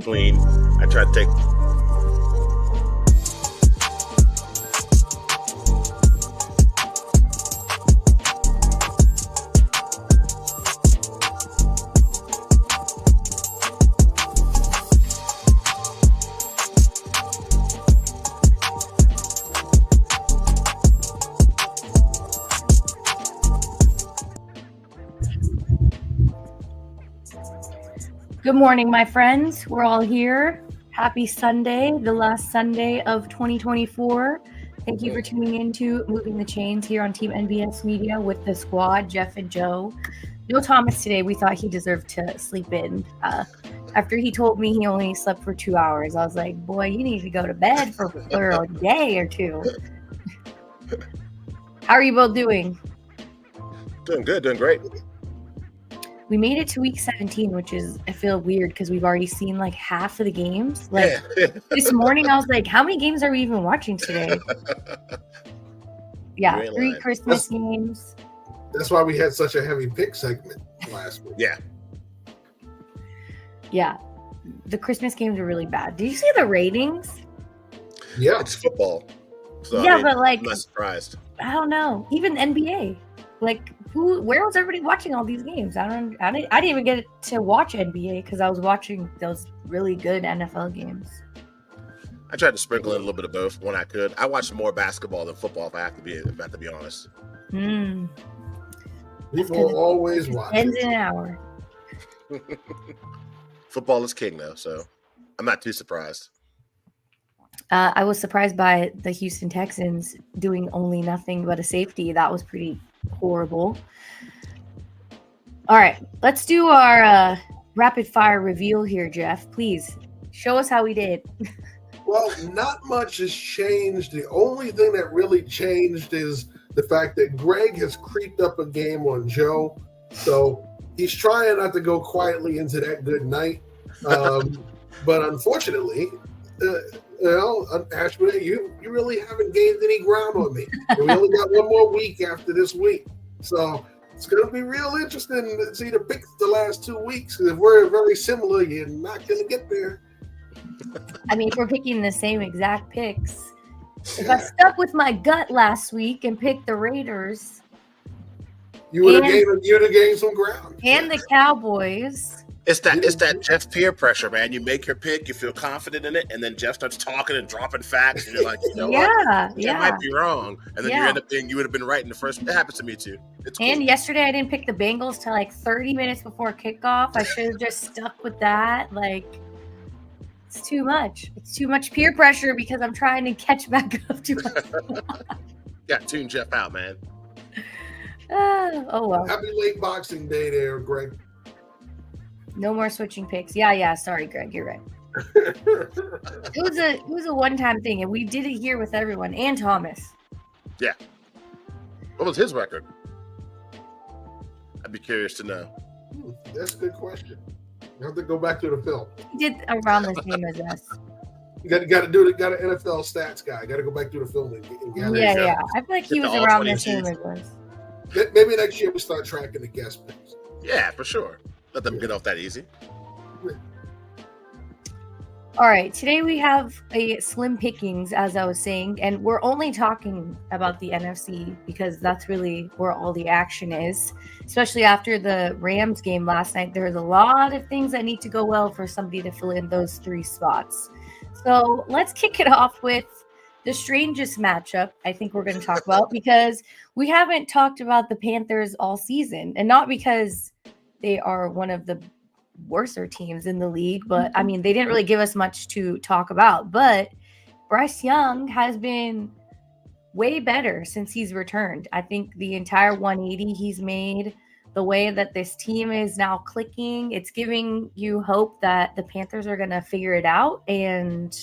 clean. I try to take. Good morning, my friends. We're all here. Happy Sunday, the last Sunday of 2024. Thank you for tuning in to Moving the Chains here on Team NBS Media with the squad, Jeff and Joe. No Thomas today. We thought he deserved to sleep in. After he told me he only slept for 2 hours, I was like, boy, you need to go to bed for a day or two. How are you both doing? Doing good, doing great. We made it to week 17, which is, I feel weird because we've already seen like half of the games. Like this morning, I was like, how many games are we even watching today? Yeah, 3 Christmas games. That's why we had such a heavy pick segment last week. Yeah. The Christmas games are really bad. Did you see the ratings? Yeah. It's football. So, yeah, but like, I'm not surprised. I don't know. Even NBA. Like, where was everybody watching all these games? I didn't even get to watch NBA because I was watching those really good NFL games. I tried to sprinkle in a little bit of both when I could. I watched more basketball than football, if I have to be honest. People always watch. Ends in an hour. Football is king, though, so I'm not too surprised. I was surprised by the Houston Texans doing only nothing but a safety. That was pretty horrible. All right, let's do our rapid fire reveal here, Jeff. Please show us how we did. Well, not much has changed. The only thing that really changed is the fact that Greg has creeped up a game on Joe. So he's trying not to go quietly into that good night. But unfortunately, Ashman, you really haven't gained any ground on me. And we only got one more week after this week. So it's going to be real interesting to see the picks the last 2 weeks. Because if we're very similar, you're not going to get there. I mean, if we're picking the same exact picks, if I stuck with my gut last week and picked the Raiders, you would have gained some ground. And the Cowboys. It's that Jeff peer pressure, man. You make your pick, you feel confident in it, and then Jeff starts talking and dropping facts, and you're like, you know what? I might be wrong. And then you end up being, you would have been right in the first. That happens to me too. It's cool. And yesterday I didn't pick the Bengals till like 30 minutes before kickoff. I should have just stuck with that. Like, it's too much. It's too much peer pressure because I'm trying to catch back up to myself. Yeah, tune Jeff out, man. Oh well. Happy late Boxing Day there, Greg. No more switching picks. Yeah. Sorry, Greg. You're right. It was a one-time thing, and we did it here with everyone and Thomas. Yeah. What was his record? I'd be curious to know. That's a good question. You have to go back to the film. He did around the same as us. You got an NFL stats guy. Got to go back to the film and gather. Yeah. I feel like he was around the same as us. Maybe next year we start tracking the guest picks. Yeah, for sure. Let them get off that easy. All right. Today we have a slim pickings, as I was saying, and we're only talking about the NFC because that's really where all the action is, especially after the Rams game last night. There's a lot of things that need to go well for somebody to fill in those 3 spots. So let's kick it off with the strangest matchup I think we're going to talk about because we haven't talked about the Panthers all season, and not because they are one of the worser teams in the league, but I mean, they didn't really give us much to talk about, but Bryce Young has been way better since he's returned. I think the entire 180 he's made, the way that this team is now clicking, it's giving you hope that the Panthers are going to figure it out and,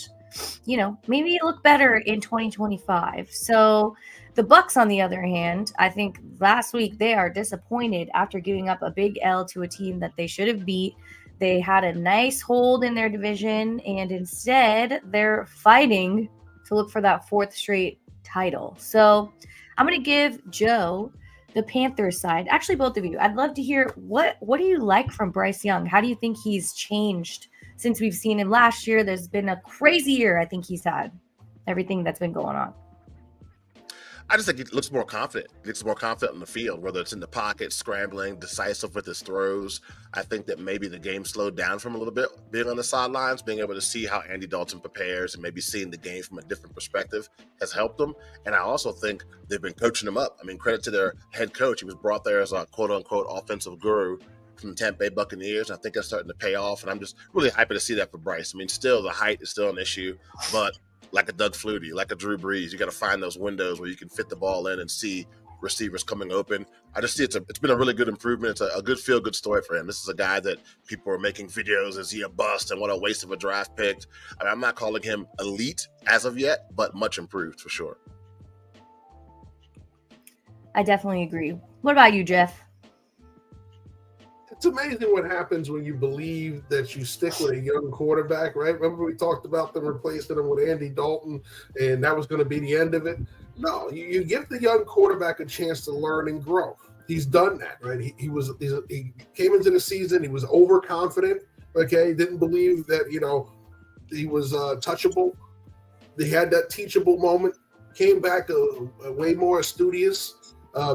you know, maybe look better in 2025. So the Bucs, on the other hand, I think last week they are disappointed after giving up a big L to a team that they should have beat. They had a nice hold in their division, and instead they're fighting to look for that 4th straight title. So I'm going to give Joe the Panthers side. Actually, both of you. I'd love to hear what do you like from Bryce Young? How do you think he's changed since we've seen him last year. There's been a crazy year, I think he's had, everything that's been going on. I just think he looks more confident. He looks more confident on the field, whether it's in the pocket, scrambling, decisive with his throws. I think that maybe the game slowed down for him a little bit, being on the sidelines, being able to see how Andy Dalton prepares and maybe seeing the game from a different perspective has helped him. And I also think they've been coaching him up. I mean, credit to their head coach. He was brought there as a quote-unquote offensive guru from the Tampa Bay Buccaneers. I think that's starting to pay off, and I'm just really happy to see that for Bryce. I mean, still the height is still an issue, but like a Doug Flutie, like a Drew Brees, you got to find those windows where you can fit the ball in and see receivers coming open. I just see it's been a really good improvement. It's a good feel-good story for him. This is a guy that people are making videos, is he a bust and what a waste of a draft pick. I mean, I'm not calling him elite as of yet, but much improved for sure. I definitely agree. What about you, Jeff? It's amazing what happens when you believe that you stick with a young quarterback, right? Remember we talked about them replacing him with Andy Dalton, and that was going to be the end of it? No, you give the young quarterback a chance to learn and grow. He's done that, right? He came into the season, he was overconfident, okay? Didn't believe that, he was touchable. He had that teachable moment, came back a way more studious,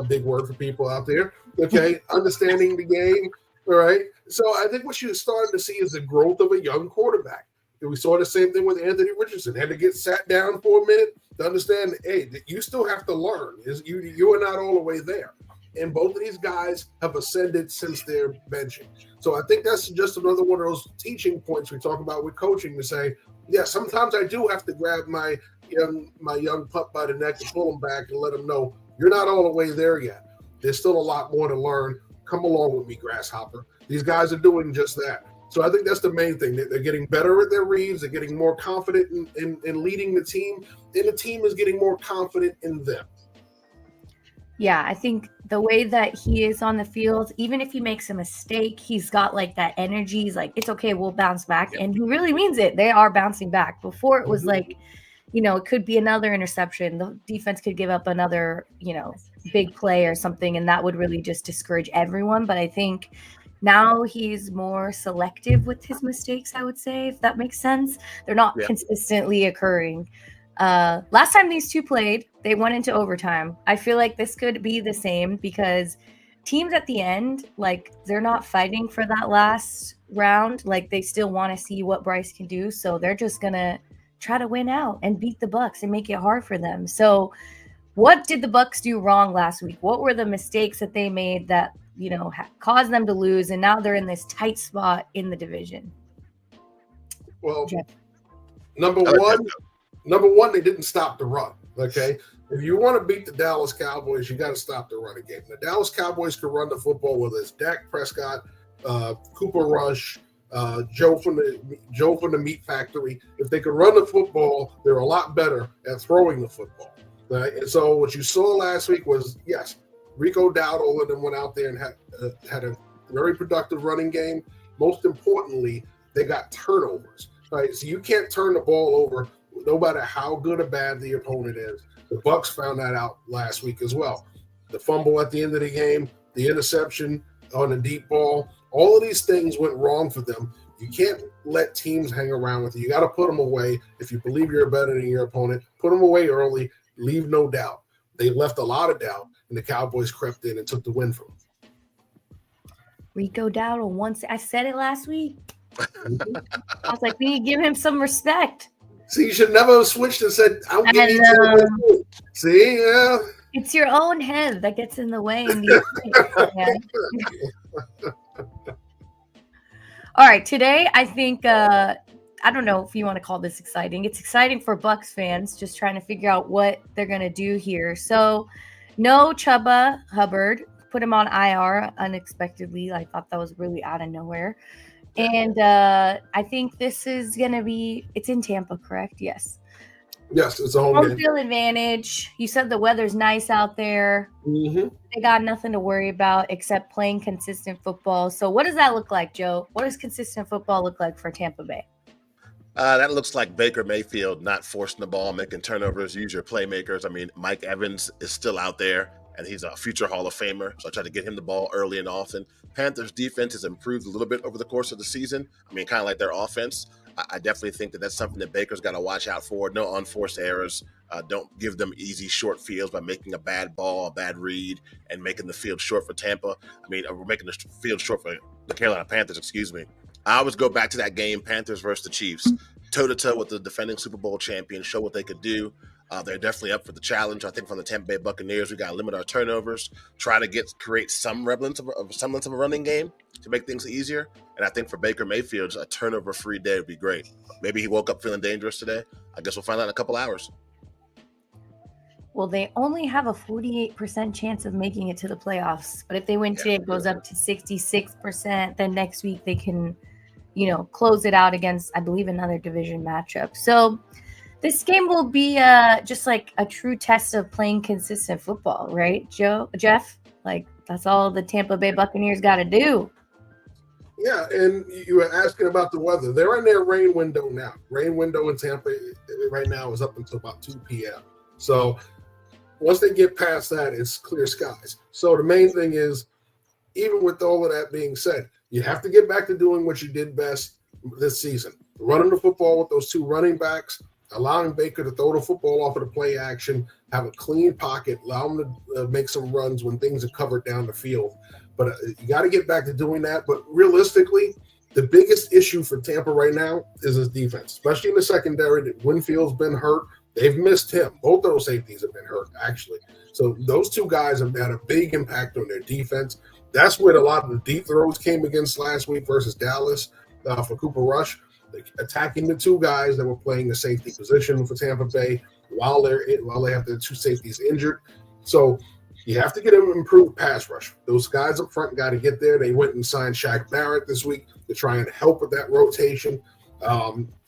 big word for people out there, okay? Understanding the game. All right. So I think what you're starting to see is the growth of a young quarterback. And we saw the same thing with Anthony Richardson. Had to get sat down for a minute to understand, hey, that you still have to learn. You are not all the way there. And both of these guys have ascended since their benching. So I think that's just another one of those teaching points we talk about with coaching to say, yeah, sometimes I do have to grab my young pup by the neck and pull him back and let him know you're not all the way there yet. There's still a lot more to learn. Come along with me, Grasshopper. These guys are doing just that. So I think that's the main thing. They're getting better at their reads. They're getting more confident in leading the team. And the team is getting more confident in them. Yeah, I think the way that he is on the field, even if he makes a mistake, he's got like that energy. He's like, it's okay, we'll bounce back. And he really means it. They are bouncing back. Before it was like, it could be another interception. The defense could give up another, big play or something, and that would really just discourage everyone. But I think now he's more selective with his mistakes, I would say, if that makes sense. They're not consistently occurring. Last time these two played, they went into overtime. I feel like this could be the same because teams at the end, like, they're not fighting for that last round. Like, they still want to see what Bryce can do. So they're just going to try to win out and beat the Bucs and make it hard for them. So what did the Bucs do wrong last week? What were the mistakes that they made that, caused them to lose? And now they're in this tight spot in the division. Well, Jeff. Number one, they didn't stop the run. Okay. If you want to beat the Dallas Cowboys, you got to stop the running game. The Dallas Cowboys can run the football, whether it's Dak Prescott, Cooper Rush, Joe from the meat factory. If they could run the football, they're a lot better at throwing the football. Right? And so what you saw last week was, yes, Rico Dowdle and them went out there and had a very productive running game. Most importantly, they got turnovers. Right? So you can't turn the ball over no matter how good or bad the opponent is. The Bucs found that out last week as well. The fumble at the end of the game, the interception on a deep ball, all of these things went wrong for them. You can't let teams hang around with you. You got to put them away. If you believe you're better than your opponent, put them away early. Leave no doubt. They left a lot of doubt, and the Cowboys crept in and took the win from them. Rico Dowdle, I said it last week. I was like, we need to give him some respect. See, you should never have switched and said, I'll give you some respect. See, yeah. It's your own head that gets in the way. All right, today I think I don't know if you want to call this exciting. It's exciting for Bucs fans, just trying to figure out what they're going to do here. So no Chuba Hubbard, put him on IR unexpectedly. I thought that was really out of nowhere. And I think this is going to be – it's in Tampa, correct? Yes. Yes, it's a home field advantage. You said the weather's nice out there. Mm-hmm. They got nothing to worry about except playing consistent football. So what does that look like, Joe? What does consistent football look like for Tampa Bay? That looks like Baker Mayfield not forcing the ball, making turnovers, use your playmakers. I mean, Mike Evans is still out there. and he's a future Hall of Famer. So I try to get him the ball early and often. Panthers defense has improved a little bit over the course of the season. I mean, kind of like their offense. I definitely think that that's something that Baker's got to watch out for. No unforced errors. Don't give them easy short fields by making a bad ball, a bad read, and making the field short for Tampa. I mean, we're making the field short for the Carolina Panthers, excuse me. I always go back to that game, Panthers versus the Chiefs. Toe-to-toe with the defending Super Bowl champion, show what they could do. They're definitely up for the challenge. I think from the Tampa Bay Buccaneers, we got to limit our turnovers, try to create some semblance of a running game to make things easier. And I think for Baker Mayfield, a turnover-free day would be great. Maybe he woke up feeling dangerous today. I guess we'll find out in a couple hours. Well, they only have a 48% chance of making it to the playoffs. But if they win today, it goes up to 66%. Then next week they can, close it out against, I believe, another division matchup. So this game will be just like a true test of playing consistent football, right, Jeff? Like, that's all the Tampa Bay Buccaneers got to do. Yeah, and you were asking about the weather. They're in their rain window now. Rain window in Tampa right now is up until about 2 p.m. So once they get past that, it's clear skies. So the main thing is, even with all of that being said, you have to get back to doing what you did best this season. Running the football with those two running backs, allowing Baker to throw the football off of the play action, have a clean pocket, allow him to make some runs when things are covered down the field. But you got to get back to doing that. But realistically, the biggest issue for Tampa right now is his defense, especially in the secondary. Winfield's been hurt. They've missed him. Both those safeties have been hurt, actually. So those two guys have had a big impact on their defense. That's where a lot of the deep throws came against last week versus Dallas for Cooper Rush. Attacking the two guys that were playing the safety position for Tampa Bay while they have the two safeties injured. So you have to get an improved pass rush. Those guys up front got to get there. They went and signed Shaq Barrett this week to try and help with that rotation,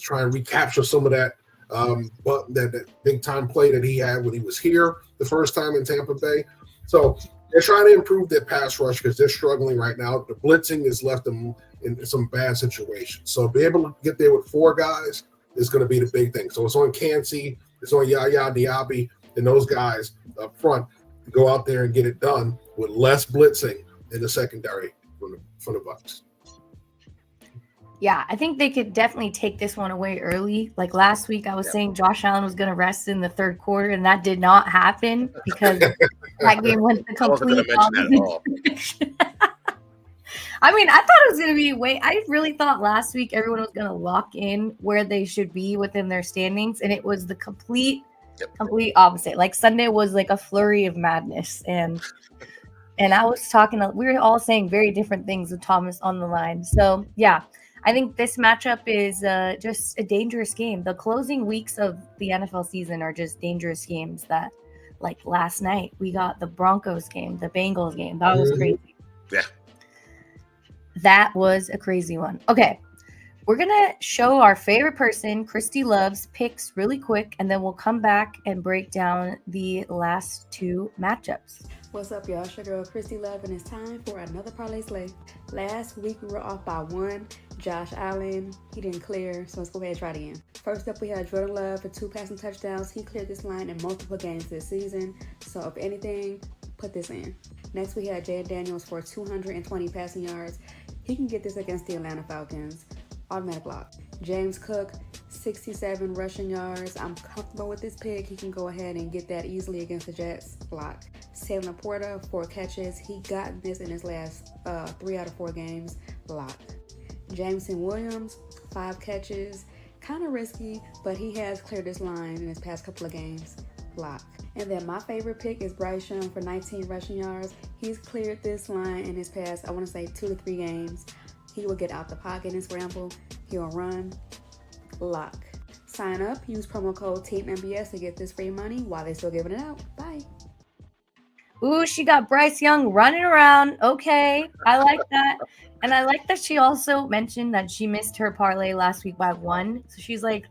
try and recapture some of that that big time play that he had when he was here the first time in Tampa Bay. So they're trying to improve their pass rush because they're struggling right now. The blitzing has left them in some bad situations. So be able to get there with four guys is going to be the big thing. So it's on Kancey, it's on Yaya Diaby, and those guys up front to go out there and get it done with less blitzing in the secondary from the Bucs. Yeah, I think they could definitely take this one away early. Like last week, I was saying Josh Allen was going to rest in the third quarter, and that did not happen because that game went the complete opposite direction. I mean, I thought it was going to be I really thought last week everyone was going to lock in where they should be within their standings, and it was the complete opposite. Like Sunday was like a flurry of madness, and I was talking. We were all saying very different things with Thomas on the line. So yeah. I think this matchup is just a dangerous game. The closing weeks of the NFL season are just dangerous games that, like last night, we got the Broncos game, the Bengals game. That was crazy. Yeah. That was a crazy one. Okay. We're going to show our favorite person, Christy Love's picks really quick, and then we'll come back and break down the last two matchups. What's up, y'all? It's your girl, Christy Love, and it's time for another Parlay Slay. Last week, we were off by one. Josh Allen, he didn't clear, so let's go ahead and try it again. First up, we had Jordan Love for 2 passing touchdowns. He cleared this line in multiple games this season, so if anything, put this in. Next, we had Jay Daniels for 220 passing yards. He can get this against the Atlanta Falcons. Automatic lock. James Cook, 67 rushing yards. I'm comfortable with this pick. He can go ahead and get that easily against the Jets. Lock. Salem Laporta, 4 catches. He got this in his last 3 out of 4 games. Lock. Jameson Williams, 5 catches. Kind of risky, but he has cleared this line in his past couple of games. Lock. And then my favorite pick is Bryce Young for 19 rushing yards. He's cleared this line in his past, I want to say 2 to 3 games. He will get out the pocket and scramble. He'll run. Lock. Sign up. Use promo code Team NBS to get this free money while they're still giving it out. Bye. Ooh, she got Bryce Young running around. Okay, I like that. And I like that she also mentioned that she missed her parlay last week by 1. So she's like,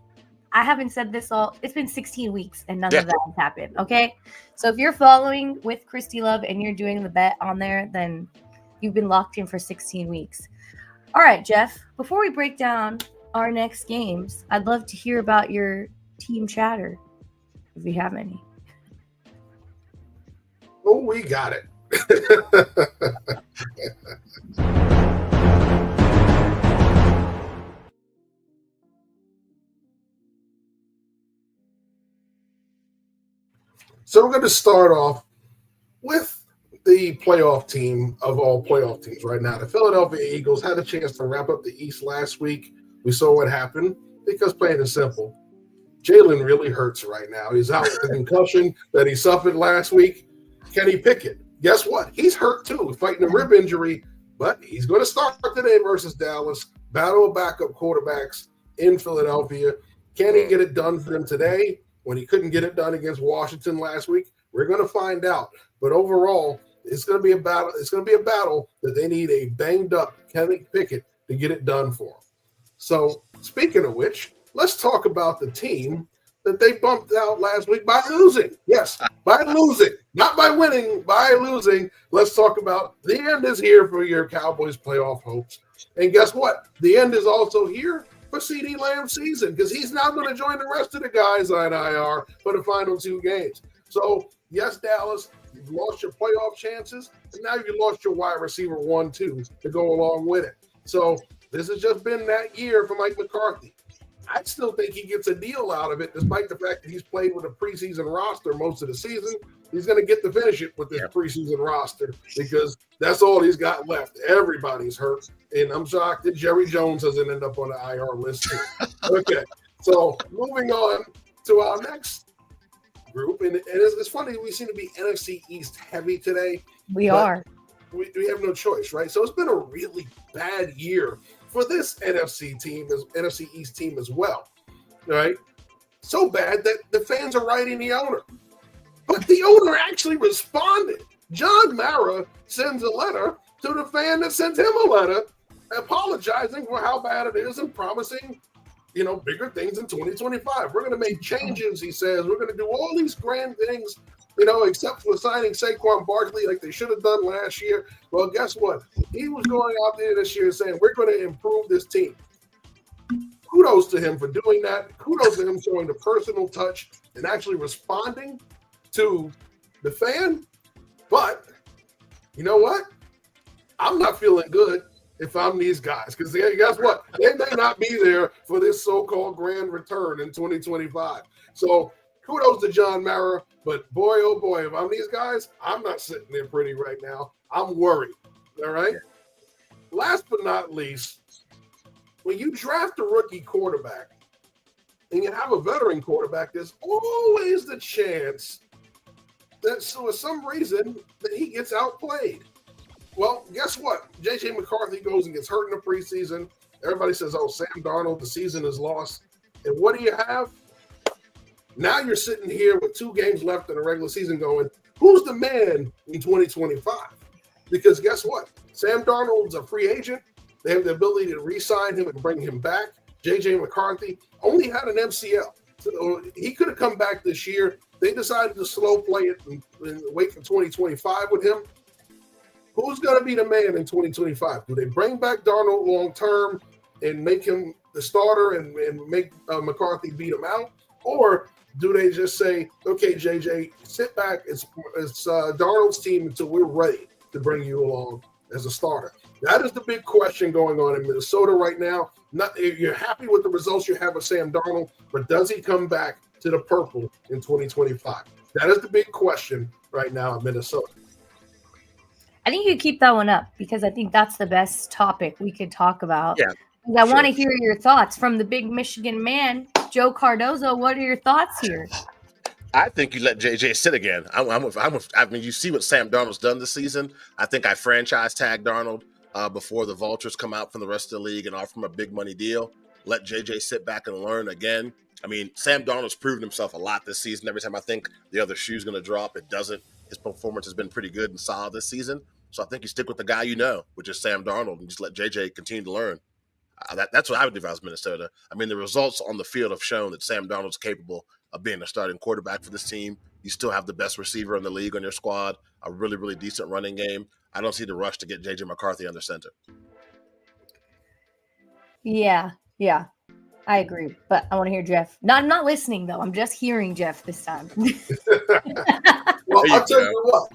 I haven't said this it's been 16 weeks and none of that has happened. Okay. So if you're following with Christy Love and you're doing the bet on there, then you've been locked in for 16 weeks. All right, Jeff, before we break down our next games, I'd love to hear about your team chatter, if you have any. Oh, we got it. So we're going to start off with the playoff team of all playoff teams right now. The Philadelphia Eagles had a chance to wrap up the East last week. We saw what happened because plain and simple, Jalen really hurts right now. He's out with the concussion that he suffered last week. Kenny Pickett, guess what? He's hurt too, fighting a rib injury, but he's going to start today versus Dallas. Battle of backup quarterbacks in Philadelphia. Can he get it done for them today when he couldn't get it done against Washington last week? We're going to find out. But overall, it's going to be a battle. It's going to be a battle that they need a banged up Kenny Pickett to get it done for them. So speaking of which, let's talk about the team that they bumped out last week by losing. Yes, by losing. Not by winning, by losing. Let's talk about the end is here for your Cowboys playoff hopes. And guess what? The end is also here for CeeDee Lamb's season because he's now going to join the rest of the guys on IR for the final 2 games. So, yes, Dallas, you've lost your playoff chances, and now you lost your wide receiver 1-2 to go along with it. So, this has just been that year for Mike McCarthy. I still think he gets a deal out of it, despite the fact that he's played with a preseason roster most of the season. He's going to get to finish it with this preseason roster because that's all he's got left. Everybody's hurt, and I'm shocked that Jerry Jones doesn't end up on the IR list too. Okay, so moving on to our next group, and it's funny, we seem to be NFC East heavy today. We are. We have no choice, right? So it's been a really bad year for this NFC East team as well, right? So bad that the fans are writing the owner. But the owner actually responded. John Mara sends a letter to the fan that sends him a letter apologizing for how bad it is and promising, bigger things in 2025. We're going to make changes, he says. We're going to do all these grand things, except for signing Saquon Barkley like they should have done last year. Well, guess what? He was going out there this year saying, we're going to improve this team. Kudos to him for doing that. Kudos to him showing the personal touch and actually responding to the fan. But you know what? I'm not feeling good if I'm these guys because guess what? They may not be there for this so-called grand return in 2025. So kudos to John Mara, but boy, oh boy, if I'm these guys, I'm not sitting there pretty right now. I'm worried, all right? Last but not least, when you draft a rookie quarterback and you have a veteran quarterback, there's always the chance that for some reason that he gets outplayed. Well, guess what? J.J. McCarthy goes and gets hurt in the preseason. Everybody says, oh, Sam Darnold, the season is lost. And what do you have? Now you're sitting here with 2 games left in the regular season going, who's the man in 2025? Because guess what? Sam Darnold's a free agent. They have the ability to re-sign him and bring him back. J.J. McCarthy only had an MCL. So he could have come back this year. They decided to slow play it and wait for 2025 with him. Who's going to be the man in 2025? Do they bring back Darnold long-term and make him the starter and make McCarthy beat him out? Or do they just say, okay, JJ, sit back. It's Darnold's team until we're ready to bring you along as a starter? That is the big question going on in Minnesota right now. You're happy with the results you have with Sam Darnold, but does he come back to the purple in 2025? That is the big question right now in Minnesota. I think you keep that one up because I think that's the best topic we could talk about. Yeah, I want to hear your thoughts from the big Michigan man, Joe Cardozo. What are your thoughts here? I think you let JJ sit again. I mean, you see what Sam Darnold's done this season. I think I franchise tagged Darnold before the vultures come out from the rest of the league and offer him a big money deal. Let JJ sit back and learn again. I mean, Sam Darnold's proven himself a lot this season. Every time I think the other shoe's going to drop, it doesn't. His performance has been pretty good and solid this season. So I think you stick with the guy you know, which is Sam Darnold, and just let JJ continue to learn. That's what I would do if I was Minnesota. I mean, the results on the field have shown that Sam Darnold's capable of being a starting quarterback for this team. You still have the best receiver in the league on your squad, a really, really decent running game. I don't see the rush to get J.J. McCarthy under center. Yeah, I agree. But I want to hear Jeff. I'm not listening, though. I'm just hearing Jeff this time. Well, I'll tell you what.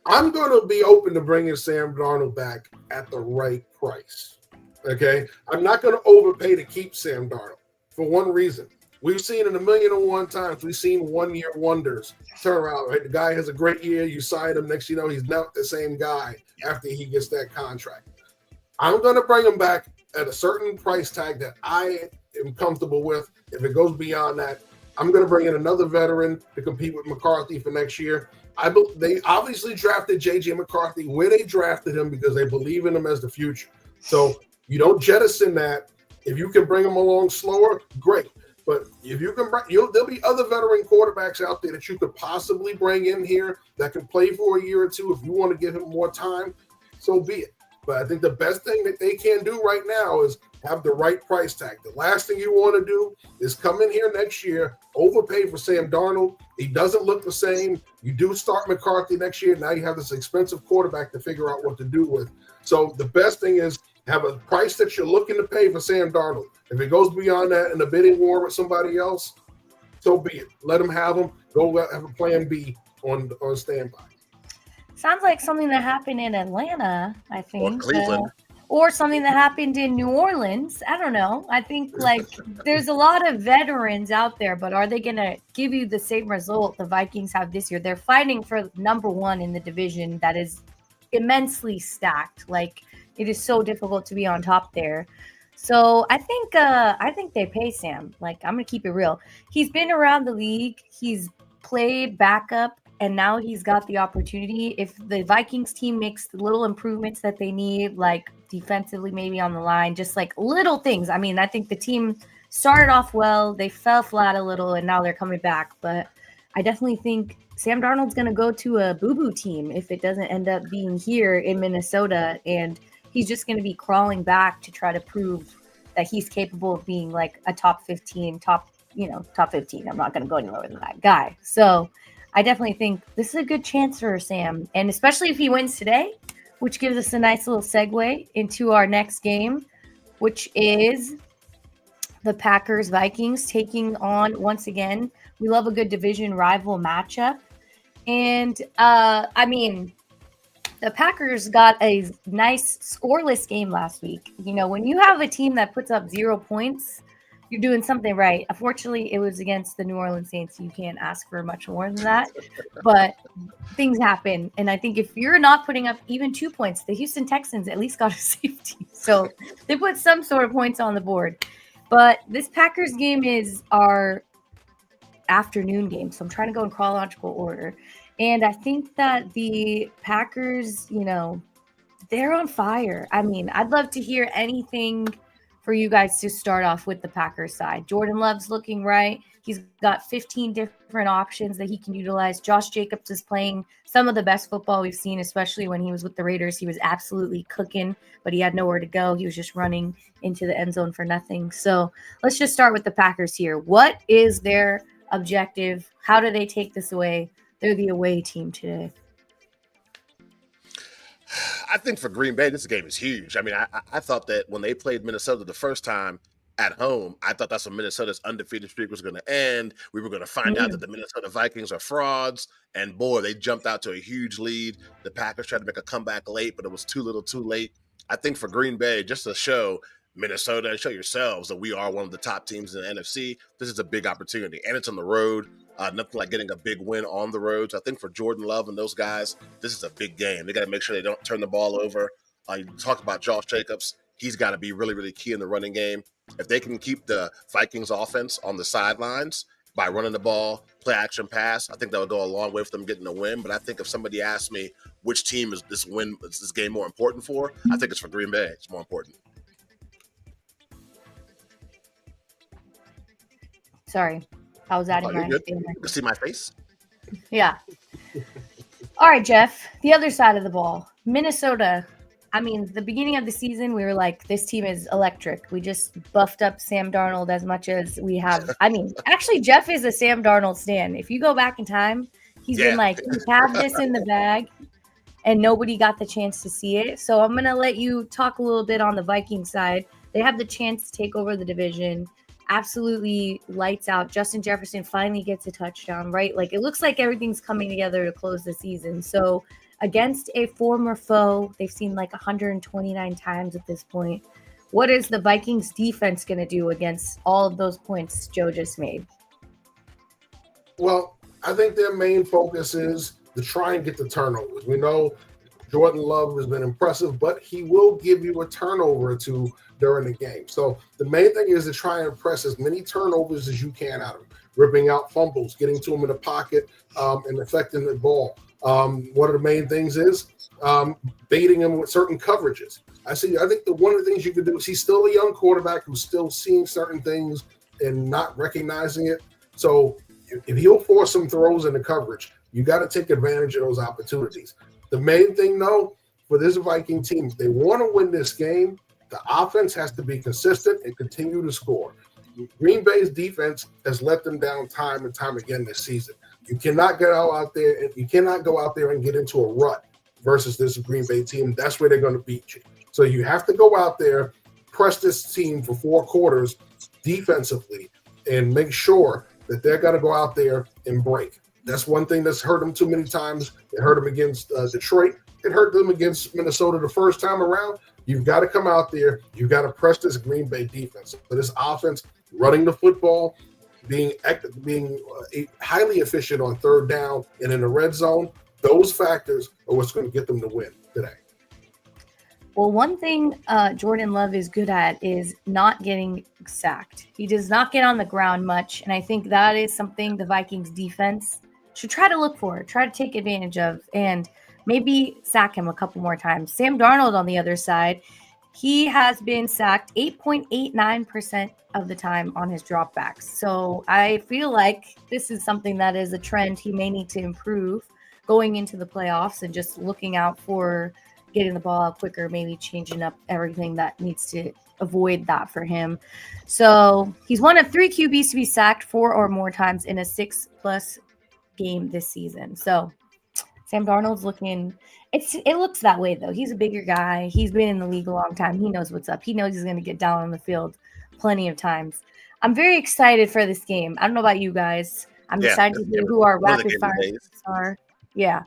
I'm going to be open to bringing Sam Darnold back at the right price. Okay? I'm not going to overpay to keep Sam Darnold for one reason. We've seen it 1,000,001 times. We've seen one-year wonders turn around, right? The guy has a great year. You sign him. Next, he's not the same guy after he gets that contract. I'm going to bring him back at a certain price tag that I am comfortable with. If it goes beyond that, I'm going to bring in another veteran to compete with McCarthy for next year. They obviously drafted J.J. McCarthy where they drafted him because they believe in him as the future. So you don't jettison that. If you can bring him along slower, great. But if you can, there'll be other veteran quarterbacks out there that you could possibly bring in here that can play for a year or two. If you want to give him more time, so be it. But I think the best thing that they can do right now is have the right price tag. The last thing you want to do is come in here next year, overpay for Sam Darnold. He doesn't look the same. You do start McCarthy next year. Now you have this expensive quarterback to figure out what to do with. So the best thing is have a price that you're looking to pay for Sam Darnold. If it goes beyond that in a bidding war with somebody else, so be it. Let them have them. Go have a plan B on standby. Sounds like something that happened in Atlanta, I think. Or Cleveland. Or something that happened in New Orleans. I don't know. I think there's a lot of veterans out there, but are they going to give you the same result the Vikings have this year? They're fighting for number one in the division that is immensely stacked. It is so difficult to be on top there. So I think they pay Sam. I'm going to keep it real. He's been around the league. He's played backup. And now he's got the opportunity. If the Vikings team makes the little improvements that they need, like defensively, maybe on the line, just little things. I mean, I think the team started off well. They fell flat a little, and now they're coming back. But I definitely think Sam Darnold's going to go to a boo-boo team if it doesn't end up being here in Minnesota. And he's just going to be crawling back to try to prove that he's capable of being a top 15. I'm not going to go any lower than that guy. So I definitely think this is a good chance for Sam, and especially if he wins today, which gives us a nice little segue into our next game, which is the Packers-Vikings taking on, once again, we love a good division rival matchup. And, the Packers got a nice scoreless game last week. When you have a team that puts up 0 points, you're doing something right. Unfortunately, it was against the New Orleans Saints. You can't ask for much more than that. But things happen. And I think if you're not putting up even 2 points, the Houston Texans at least got a safety. So they put some sort of points on the board. But this Packers game is our afternoon game. So I'm trying to go in chronological order. And I think that the Packers, they're on fire. I mean, I'd love to hear anything for you guys to start off with the Packers side. Jordan Love's looking right. He's got 15 different options that he can utilize. Josh Jacobs is playing some of the best football we've seen, especially when he was with the Raiders. He was absolutely cooking, but he had nowhere to go. He was just running into the end zone for nothing. So let's just start with the Packers here. What is their objective? How do they take this away? They're the away team today. I think for Green Bay, this game is huge. I mean, I thought that when they played Minnesota the first time at home, I thought that's when Minnesota's undefeated streak was going to end. We were going to find out that the Minnesota Vikings are frauds. And boy, they jumped out to a huge lead. The Packers tried to make a comeback late, but it was too little too late. I think for Green Bay, just to show Minnesota and show yourselves that we are one of the top teams in the NFC, this is a big opportunity. And it's on the road. Nothing like getting a big win on the road. So I think for Jordan Love and those guys, this is a big game. They got to make sure they don't turn the ball over. You talked about Josh Jacobs. He's got to be really, really key in the running game. If they can keep the Vikings offense on the sidelines by running the ball, play action pass, I think that would go a long way for them getting a win. But I think if somebody asks me which team is this game more important for, I think it's for Green Bay. It's more important. Sorry. I was adding my good. You see my face? Yeah. All right, Jeff. The other side of the ball. Minnesota. I mean, the beginning of the season, we were like, this team is electric. We just buffed up Sam Darnold as much as we have. I mean, actually, Jeff is a Sam Darnold stan. If you go back in time, he's been like, we have this in the bag, and nobody got the chance to see it. So I'm going to let you talk a little bit on the Viking side. They have the chance to take over the division. Absolutely lights out. Justin Jefferson finally gets a touchdown, right? Like, it looks like everything's coming together to close the season. So against a former foe they've seen like 129 times at this point. What is the Vikings defense going to do against all of those points Joe just made? Well, I think their main focus is to try and get the turnovers. We know Jordan Love has been impressive, but he will give you a turnover or two during the game. So the main thing is to try and press as many turnovers as you can out of him, ripping out fumbles, getting to him in the pocket, and affecting the ball. One of the main things is baiting him with certain coverages. I think one of the things you can do is he's still a young quarterback who's still seeing certain things and not recognizing it. So if he'll force some throws in the coverage, you got to take advantage of those opportunities. The main thing, though, for this Viking team, if they want to win this game, the offense has to be consistent and continue to score. Green Bay's defense has let them down time and time again this season. You cannot go out there and get into a rut versus this Green Bay team. That's where they're going to beat you. So you have to go out there, press this team for 4 quarters defensively, and make sure that they're going to go out there and break. That's one thing that's hurt them too many times. It hurt them against Detroit. It hurt them against Minnesota the first time around. You've got to come out there. You've got to press this Green Bay defense. So this offense, running the football, being highly efficient on third down and in the red zone, those factors are what's going to get them to win today. Well, one thing Jordan Love is good at is not getting sacked. He does not get on the ground much, and I think that is something the Vikings defense should try to look for, try to take advantage of, and maybe sack him a couple more times. Sam Darnold on the other side, he has been sacked 8.89% of the time on his dropbacks. So I feel like this is something that is a trend he may need to improve going into the playoffs, and just looking out for getting the ball out quicker, maybe changing up everything that needs to avoid that for him. So he's one of 3 QBs to be sacked 4 or more times in a 6+ game this season. So Sam Darnold's it looks that way though. He's a bigger guy. He's been in the league a long time. He knows what's up. He knows he's going to get down on the field plenty of times. I'm very excited for this game. I don't know about you guys. I'm excited to hear who our rapid fire are. Yeah.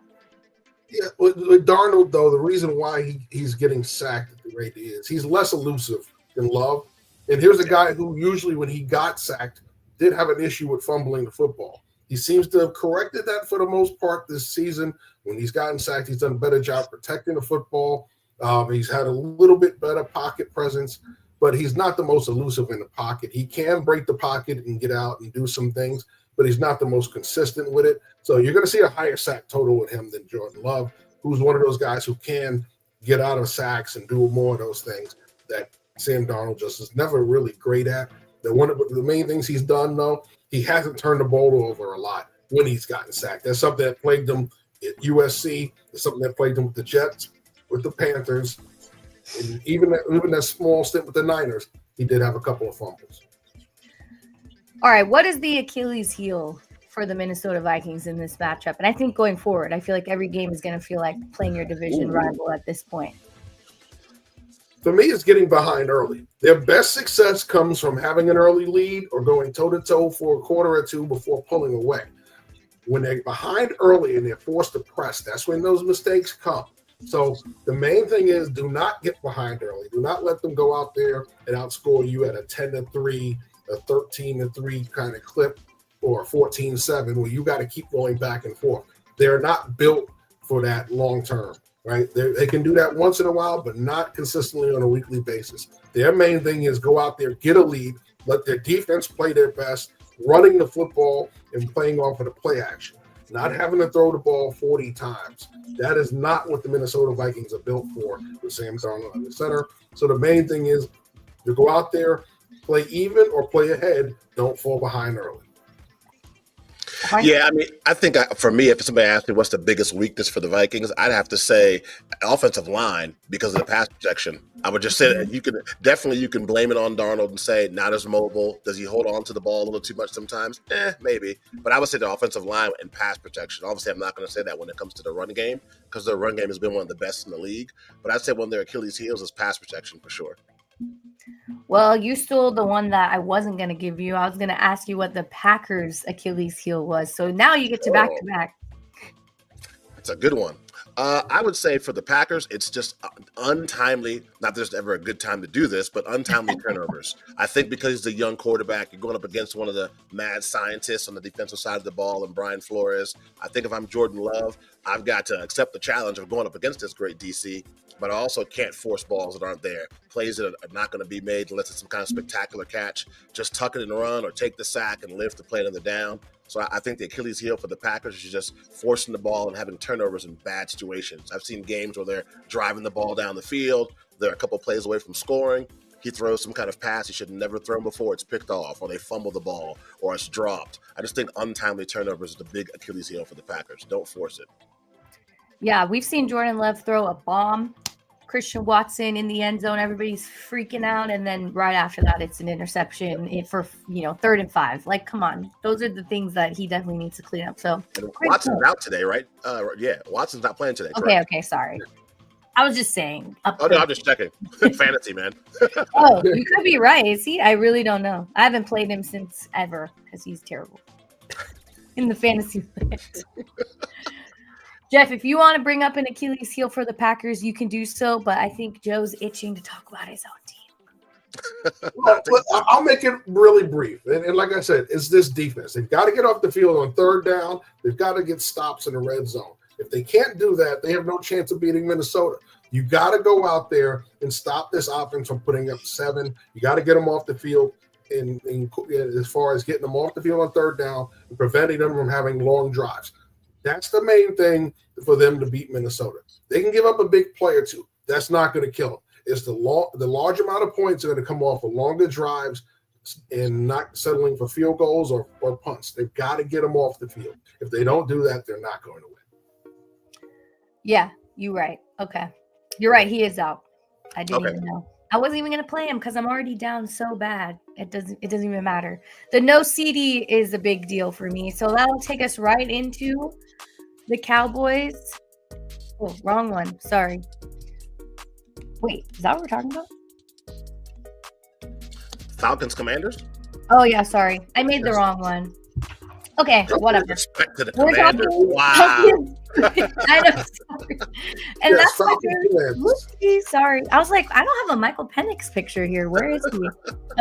Yeah, with Darnold, though, the reason why he's getting sacked at the rate he is, he's less elusive than Love. And here's a guy who usually, when he got sacked, did have an issue with fumbling the football. He seems to have corrected that for the most part this season. When he's gotten sacked, he's done a better job protecting the football. He's had a little bit better pocket presence, but he's not the most elusive in the pocket. He can break the pocket and get out and do some things, but he's not the most consistent with it. So you're going to see a higher sack total with him than Jordan Love, who's one of those guys who can get out of sacks and do more of those things that Sam Darnold just is never really great at. One of the main things he's done, though, he hasn't turned the ball over a lot when he's gotten sacked. That's something that plagued him at USC. It's something that plagued him with the Jets, with the Panthers, and even that small stint with the Niners, he did have a couple of fumbles. All right, what is the Achilles heel for the Minnesota Vikings in this matchup? And I think going forward, I feel like every game is going to feel like playing your division rival at this point. For me, it's getting behind early. Their best success comes from having an early lead or going toe-to-toe for a quarter or two before pulling away. When they're behind early and they're forced to press, that's when those mistakes come. So the main thing is, do not get behind early. Do not let them go out there and outscore you at a 10-3, a 13-3 kind of clip, or a 14-7 where you got to keep going back and forth. They're not built for that long term, right? They can do that once in a while, but not consistently on a weekly basis. Their main thing is go out there, get a lead, let their defense play their best, running the football and playing off of the play action, not having to throw the ball 40 times. That is not what the Minnesota Vikings are built for with Sam Darnold at the center. So the main thing is to go out there, play even or play ahead. Don't fall behind early. Yeah, I mean, I think for me, if somebody asked me what's the biggest weakness for the Vikings, I'd have to say offensive line because of the pass protection. I would just say that you can blame it on Darnold and say not as mobile. Does he hold on to the ball a little too much sometimes? Maybe. But I would say the offensive line and pass protection. Obviously, I'm not going to say that when it comes to the run game because the run game has been one of the best in the league. But I'd say one of their Achilles heels is pass protection for sure. Well, you stole the one that I wasn't going to give you. I was going to ask you what the Packers' Achilles heel was. So now you get to back-to-back. It's a good one. I would say for the Packers, it's just untimely. Not that there's ever a good time to do this, but untimely turnovers. I think because he's a young quarterback, you're going up against one of the mad scientists on the defensive side of the ball, and Brian Flores. I think if I'm Jordan Love, I've got to accept the challenge of going up against this great DC, but I also can't force balls that aren't there. Plays that are not going to be made unless it's some kind of spectacular catch. Just tuck it and run or take the sack and live to play another down. So I think the Achilles heel for the Packers is just forcing the ball and having turnovers in bad situations. I've seen games where they're driving the ball down the field. They're a couple plays away from scoring. He throws some kind of pass he should have never thrown before. It's picked off, or they fumble the ball, or it's dropped. I just think untimely turnovers is the big Achilles heel for the Packers. Don't force it. Yeah, we've seen Jordan Love throw a bomb. Christian Watson in the end zone, everybody's freaking out, and then right after that, it's an interception for 3rd and 5. Like, come on, those are the things that he definitely needs to clean up. So Watson's out today, right? Yeah, Watson's not playing today. Okay, sorry. I was just saying. No, I'm just checking. Fantasy, man. Oh, you could be right. Is he? I really don't know. I haven't played him since ever because he's terrible in the fantasy land. Jeff, if you want to bring up an Achilles heel for the Packers, you can do so, but I think Joe's itching to talk about his own team. Well, I'll make it really brief. And like I said, it's this defense. They've got to get off the field on 3rd down. They've got to get stops in the red zone. If they can't do that, they have no chance of beating Minnesota. You got to go out there and stop this offense from putting up 7. You got to get them off the field in as far as getting them off the field on 3rd down and preventing them from having long drives. That's the main thing for them to beat Minnesota. They can give up a big play or two. That's not going to kill them. It's the large amount of points are going to come off of longer drives and not settling for field goals or punts. They've got to get them off the field. If they don't do that, they're not going to win. Yeah, you're right. Okay. You're right. He is out. I didn't even know. I wasn't even going to play him because I'm already down so bad. It doesn't even matter. The no CD is a big deal for me. So that'll take us right into the Cowboys. Oh, wrong one. Sorry. Wait, is that what we're talking about? Falcons Commanders? Oh, yeah, sorry. I made the wrong one. Okay, whatever. Respect to the Commanders. Wow. I know. Sorry. And that's my favorite. Sorry. I was like, I don't have a Michael Penix picture here. Where is he?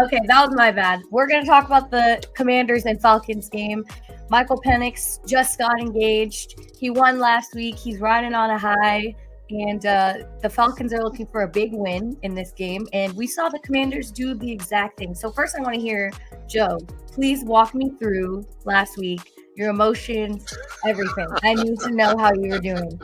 Okay, that was my bad. We're going to talk about the Commanders and Falcons game. Michael Penix just got engaged. He won last week. He's riding on a high. And the Falcons are looking for a big win in this game. And we saw the Commanders do the exact thing. So first I want to hear, Joe, please walk me through last week, your emotions, everything. I need to know how you were doing.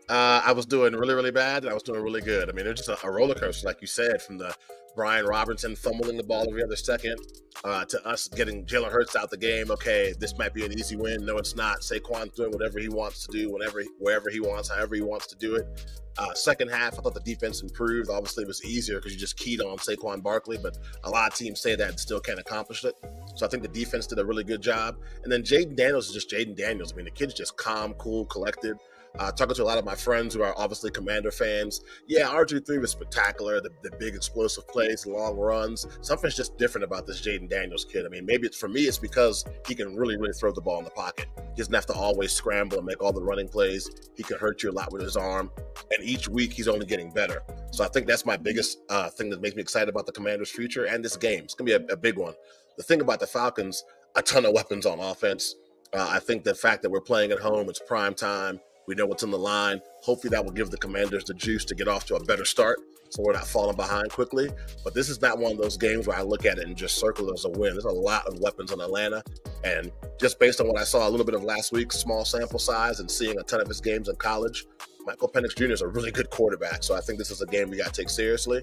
I was doing really, really bad, and I was doing really good. I mean, it was just a roller coaster, like you said, from the Brian Robinson fumbling the ball every other second to us getting Jalen Hurts out the game. Okay, this might be an easy win. No, it's not. Saquon doing whatever he wants to do, wherever he wants, however he wants to do it. Second half, I thought the defense improved. Obviously, it was easier because you just keyed on Saquon Barkley, but a lot of teams say that and still can't accomplish it. So I think the defense did a really good job. And then Jaden Daniels is just Jaden Daniels. I mean, the kid's just calm, cool, collected. Talking to a lot of my friends who are obviously Commander fans. Yeah, RG3 was spectacular. The big explosive plays, long runs. Something's just different about this Jaden Daniels kid. I mean, maybe for me, it's because he can really, really throw the ball in the pocket. He doesn't have to always scramble and make all the running plays. He can hurt you a lot with his arm. And each week, he's only getting better. So I think that's my biggest thing that makes me excited about the Commanders' future and this game. It's going to be a big one. The thing about the Falcons, a ton of weapons on offense. I think the fact that we're playing at home, it's prime time. We know what's in the line. Hopefully that will give the Commanders the juice to get off to a better start so we're not falling behind quickly. But this is not one of those games where I look at it and just circle it as a win. There's a lot of weapons in Atlanta. And just based on what I saw a little bit of last week, small sample size, and seeing a ton of his games in college, Michael Penix Jr. is a really good quarterback. So I think this is a game we got to take seriously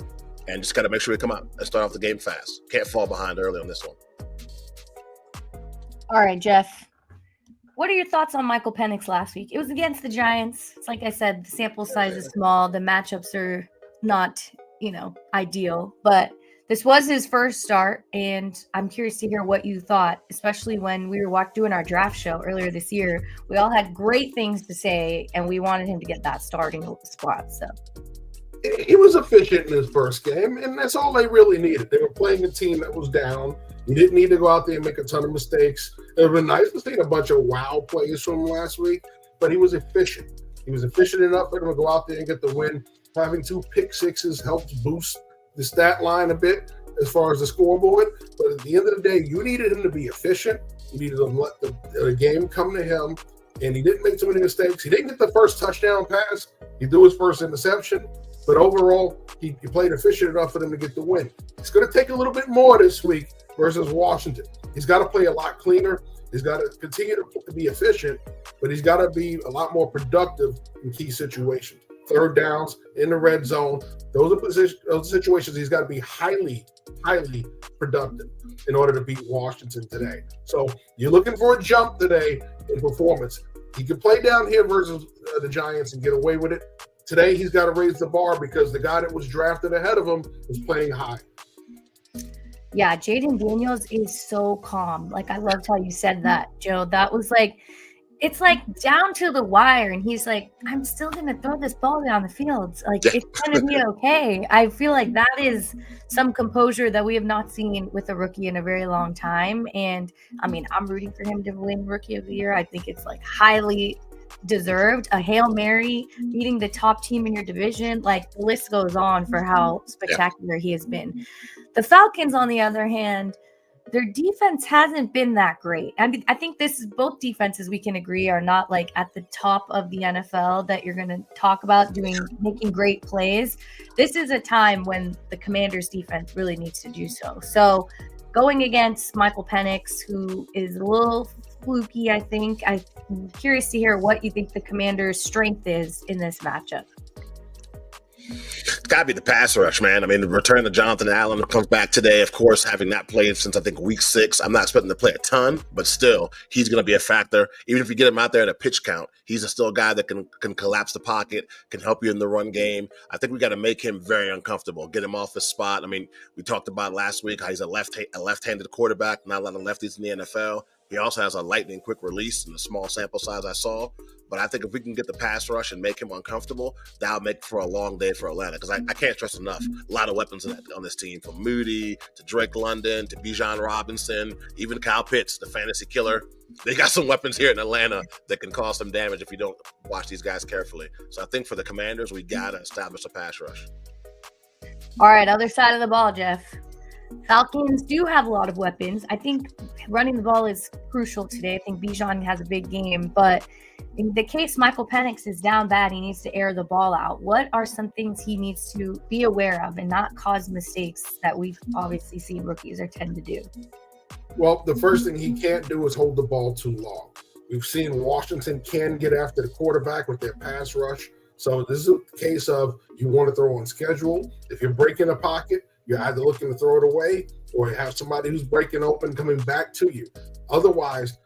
and just got to make sure we come out and start off the game fast. Can't fall behind early on this one. All right, Jeff. What are your thoughts on Michael Penix last week? It was against the Giants. It's like I said, the sample size is small. The matchups are not, ideal. But this was his first start, and I'm curious to hear what you thought, especially when we were doing our draft show earlier this year. We all had great things to say, and we wanted him to get that starting spot. So he was efficient in his first game, and that's all they really needed. They were playing a team that was down. You didn't need to go out there and make a ton of mistakes. It would have been nice to see a bunch of wow plays from him last week, but he was efficient. He was efficient enough for them to go out there and get the win. Having 2 pick sixes helps boost the stat line a bit as far as the scoreboard. But at the end of the day, you needed him to be efficient. You needed to let the game come to him. And he didn't make too many mistakes. He didn't get the first touchdown pass. He threw his first interception. But overall, he played efficient enough for them to get the win. It's going to take a little bit more this week versus Washington. He's got to play a lot cleaner. He's got to continue to be efficient, but he's got to be a lot more productive in key situations. Third downs, in the red zone, those situations he's got to be highly, highly productive in order to beat Washington today. So you're looking for a jump today in performance. He could play down here versus the Giants and get away with it. Today he's got to raise the bar because the guy that was drafted ahead of him was playing high. Yeah, Jaden Daniels is so calm. Like, I loved how you said that, Joe. That was like, it's like down to the wire. And he's like, I'm still going to throw this ball down the field. Like, it's going to be okay. I feel like that is some composure that we have not seen with a rookie in a very long time. And I mean, I'm rooting for him to win Rookie of the Year. I think it's like highly deserved. A Hail Mary, beating the top team in your division. Like, the list goes on for how spectacular he has been. The Falcons, on the other hand, their defense hasn't been that great. I mean, I think this is both defenses, we can agree, are not like at the top of the NFL that you're going to talk about making great plays. This is a time when the Commanders defense really needs to do so. So going against Michael Penix, who is a little fluky, I think. I'm curious to hear what you think the Commanders' strength is in this matchup. It's got to be the pass rush, man. I mean, the return of Jonathan Allen comes back today, of course, having not played since, I think, week 6. I'm not expecting to play a ton, but still, he's going to be a factor. Even if you get him out there at a pitch count, he's still a guy that can collapse the pocket, can help you in the run game. I think we got to make him very uncomfortable, get him off his spot. I mean, we talked about last week how he's a left-handed quarterback, not a lot of lefties in the NFL. He also has a lightning quick release in the small sample size I saw. But I think if we can get the pass rush and make him uncomfortable, that'll make for a long day for Atlanta. Because I can't stress enough, a lot of weapons on this team, from Moody to Drake London to Bijan Robinson, even Kyle Pitts, the fantasy killer. They got some weapons here in Atlanta that can cause some damage if you don't watch these guys carefully. So I think for the Commanders, we got to establish a pass rush. All right, other side of the ball, Jeff. Falcons do have a lot of weapons. I think running the ball is crucial today. I think Bijan has a big game, but in the case Michael Penix is down bad, he needs to air the ball out. What are some things he needs to be aware of and not cause mistakes that we've obviously seen rookies or tend to do? Well, the first thing he can't do is hold the ball too long. We've seen Washington can get after the quarterback with their pass rush. So this is a case of you want to throw on schedule. If you're breaking a pocket, you're either looking to throw it away or you have somebody who's breaking open coming back to you. Otherwise,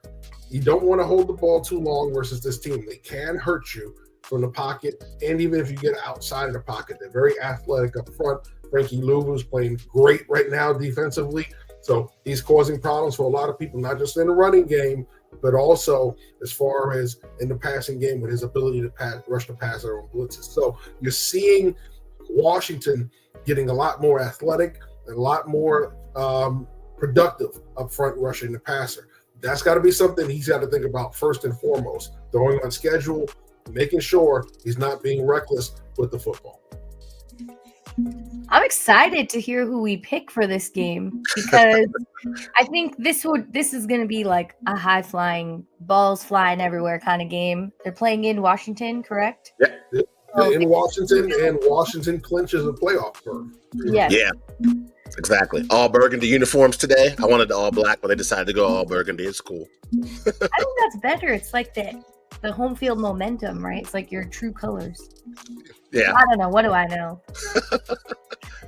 you don't want to hold the ball too long versus this team. They can hurt you from the pocket, and even if you get outside of the pocket, they're very athletic up front. Frankie Louvu's playing great right now defensively, so he's causing problems for a lot of people, not just in the running game, but also as far as in the passing game with his ability to rush the passer on blitzes. So you're seeing Washington getting a lot more athletic and a lot more productive up front rushing the passer. That's got to be something he's got to think about first and foremost, throwing on schedule, making sure he's not being reckless with the football. I'm excited to hear who we pick for this game because I think this is going to be like a high-flying, balls flying everywhere kind of game. They're playing in Washington, correct? Yeah. In Washington, and Washington clinches a playoff berth. Yes. Yeah, exactly. All burgundy uniforms today. I wanted the all black, but they decided to go all burgundy. It's cool. I think that's better. It's like the home field momentum, right? It's like your true colors. Yeah. I don't know. What do I know?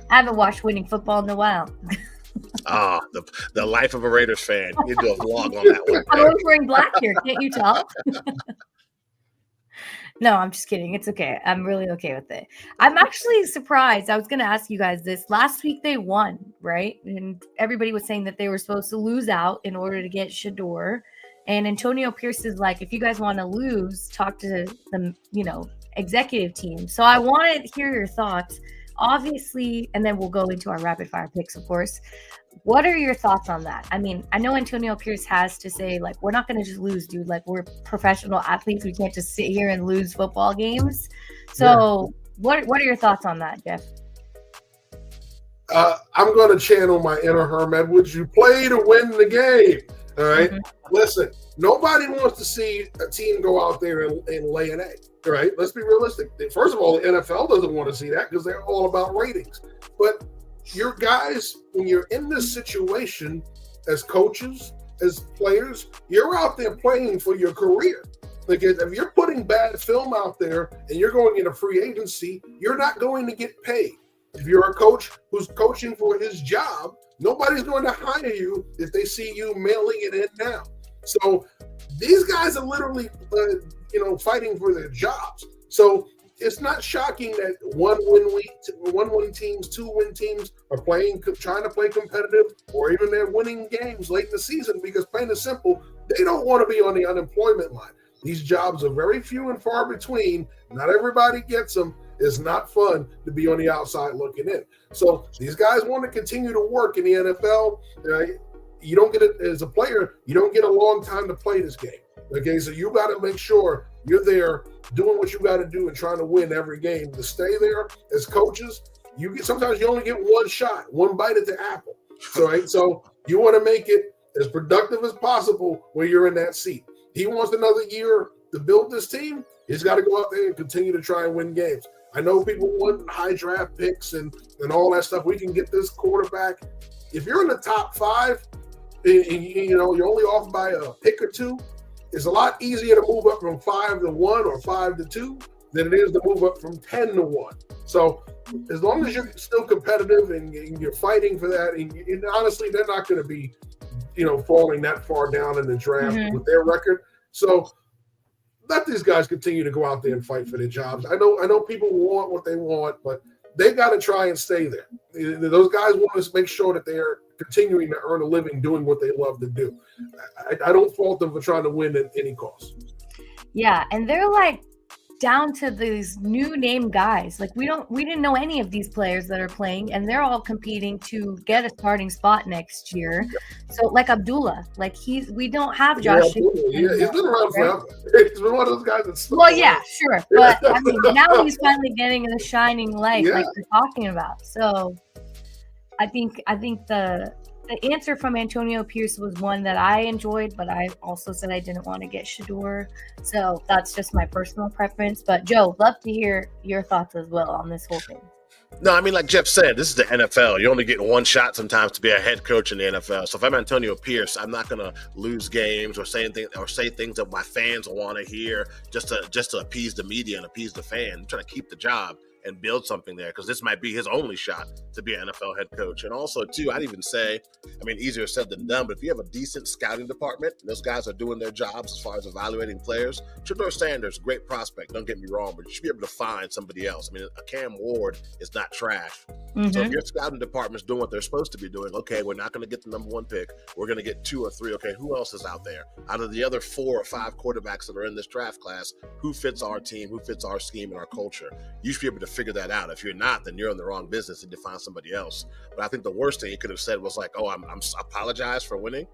I haven't watched winning football in a while. The life of a Raiders fan. You do a vlog on that one. I'm always wearing black here. Can't you tell? No, I'm just kidding. It's okay. I'm really okay with it. I'm actually surprised. I was going to ask you guys this. Last week they won, right? And everybody was saying that they were supposed to lose out in order to get Shador. And Antonio Pierce is like, if you guys want to lose, talk to the, executive team. So I want to hear your thoughts. Obviously, and then we'll go into our rapid fire picks, of course. what are your thoughts on that? I mean, I know Antonio Pierce has to say, like, we're not going to just lose, dude. Like, we're professional athletes. We can't just sit here and lose football games. So what are your thoughts on that, Jeff? I'm going to channel my inner Herm Edwards. You play to win the game. All right. Mm-hmm. Listen, nobody wants to see a team go out there and lay an egg. All right. Let's be realistic. First of all, the NFL doesn't want to see that because they're all about ratings. But your guys, when you're in this situation as coaches, as players, you're out there playing for your career. Like if you're putting bad film out there and you're going into free agency, you're not going to get paid. If you're a coach who's coaching for his job, nobody's going to hire you if they see you mailing it in now. So these guys are literally, fighting for their jobs. So it's not shocking that one-win teams, two-win teams are trying to play competitive, or even they're winning games late in the season because, plain and simple, they don't want to be on the unemployment line. These jobs are very few and far between. Not everybody gets them. It's not fun to be on the outside looking in. So these guys want to continue to work in the NFL. You don't get it as a player. You don't get a long time to play this game. Okay, so you got to make sure you're there doing what you got to do and trying to win every game. To stay there as coaches, sometimes you only get one shot, one bite at the apple. So you want to make it as productive as possible when you're in that seat. He wants another year to build this team. He's got to go out there and continue to try and win games. I know people want high draft picks and all that stuff. We can get this quarterback. If you're in the top 5 and you're only off by a pick or two, it's a lot easier to move up from 5 to 1 or 5 to 2 than it is to move up from 10 to 1. So as long as you're still competitive and you're fighting for that, and honestly, they're not going to be, falling that far down in the draft with their record. So let these guys continue to go out there and fight for their jobs. I know people want what they want, but they got to try and stay there. Those guys want to make sure that they're continuing to earn a living doing what they love to do. I don't fault them for trying to win at any cost. Yeah, and they're like down to these new name guys. Like we didn't know any of these players that are playing, and they're all competing to get a starting spot next year. So like Abdullah, we don't have Josh. Yeah, he's been around forever. He's been one of those guys that's yeah, sure. But I mean, now he's finally getting the shining light like you're talking about. So I think the answer from Antonio Pierce was one that I enjoyed, but I also said I didn't want to get Shedeur. So that's just my personal preference. But Joe, love to hear your thoughts as well on this whole thing. No, I mean, like Jeff said, this is the NFL. You only get one shot sometimes to be a head coach in the NFL. So if I'm Antonio Pierce, I'm not going to lose games or say things that my fans want to hear just to appease the media and appease the fan. I'm trying to keep the job and build something there, because this might be his only shot to be an NFL head coach. And also, too, I'd even say, I mean, easier said than done, but if you have a decent scouting department, those guys are doing their jobs as far as evaluating players. Shedeur Sanders, great prospect, don't get me wrong, but you should be able to find somebody else. I mean, a Cam Ward is not trash. So if your scouting department's doing what they're supposed to be doing, okay, we're not going to get the number 1 pick. We're going to get 2 or 3. Okay, who else is out there? Out of the other 4 or 5 quarterbacks that are in this draft class, who fits our team, who fits our scheme and our culture? You should be able to figure that out. If you're not, then you're in the wrong business and you find somebody else. But I think the worst thing he could have said was like, "Oh, I apologize for winning."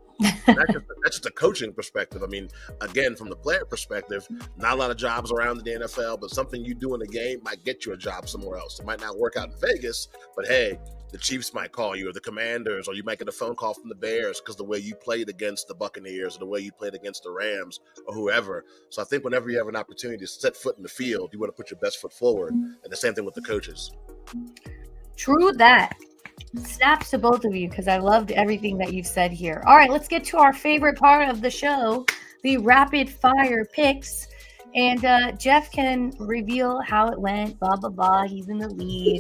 That's just a coaching perspective. I mean, again, from the player perspective, not a lot of jobs around in the NFL, but something you do in a game might get you a job somewhere else. It might not work out in Vegas, but hey, the Chiefs might call you, or the Commanders, or you might get a phone call from the Bears because the way you played against the Buccaneers or the way you played against the Rams or whoever. So I think whenever you have an opportunity to set foot in the field, you want to put your best foot forward. And the same thing with the coaches. True that. Snaps to both of you, because I loved everything that you've said here. All right, let's get to our favorite part of the show, the rapid fire picks. And Jeff can reveal how it went, blah, blah, blah. He's in the lead.